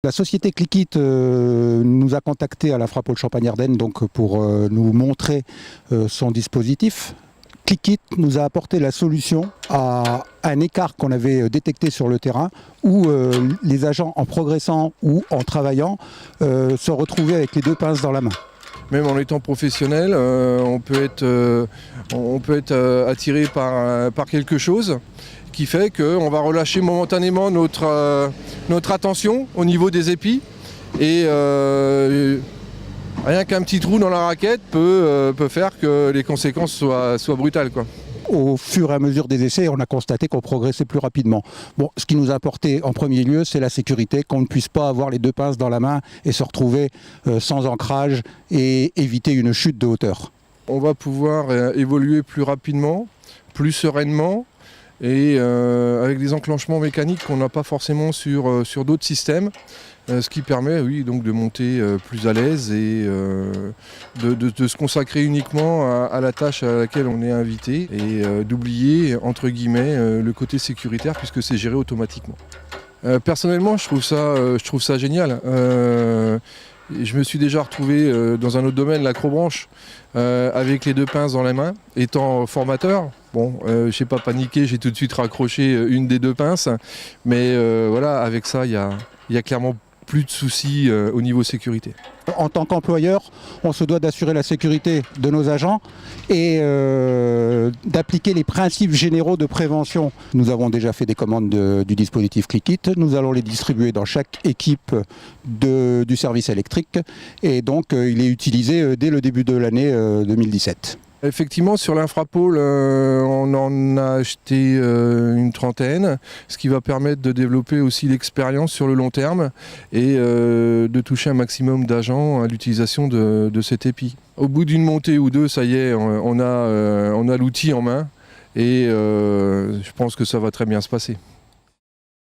La société Clickit nous a contactés à la Frapole Champagne-Ardenne donc pour nous montrer son dispositif. Clickit nous a apporté la solution à un écart qu'on avait détecté sur le terrain où les agents, en progressant ou en travaillant, se retrouvaient avec les deux pinces dans la main. Même en étant professionnel, on peut être attiré par quelque chose qui fait qu'on va relâcher momentanément notre attention au niveau des épis et rien qu'un petit trou dans la raquette peut faire que les conséquences soient brutales, quoi. Au fur et à mesure des essais, on a constaté qu'on progressait plus rapidement. Bon, ce qui nous a importé en premier lieu, c'est la sécurité, qu'on ne puisse pas avoir les deux pinces dans la main et se retrouver sans ancrage et éviter une chute de hauteur. On va pouvoir évoluer plus rapidement, plus sereinement et avec des enclenchements mécaniques qu'on n'a pas forcément sur d'autres systèmes. Ce qui permet donc de monter plus à l'aise et de se consacrer uniquement à la tâche à laquelle on est invité et d'oublier entre guillemets le côté sécuritaire puisque c'est géré automatiquement. Personnellement, je trouve ça génial. Je me suis déjà retrouvé dans un autre domaine, l'acrobranche, avec les deux pinces dans la main, étant formateur. Bon, je n'ai pas paniqué, j'ai tout de suite raccroché une des deux pinces, mais voilà, avec ça, il y a clairement plus de soucis au niveau sécurité. En tant qu'employeur, on se doit d'assurer la sécurité de nos agents et d'appliquer les principes généraux de prévention. Nous avons déjà fait des commandes du dispositif Clickit. Nous allons les distribuer dans chaque équipe du service électrique et donc il est utilisé dès le début de l'année 2017. Effectivement, sur l'Infrapole, on en a acheté une trentaine, ce qui va permettre de développer aussi l'expérience sur le long terme et de toucher un maximum d'agents à l'utilisation de cet épi. Au bout d'une montée ou deux, ça y est, on a l'outil en main et je pense que ça va très bien se passer.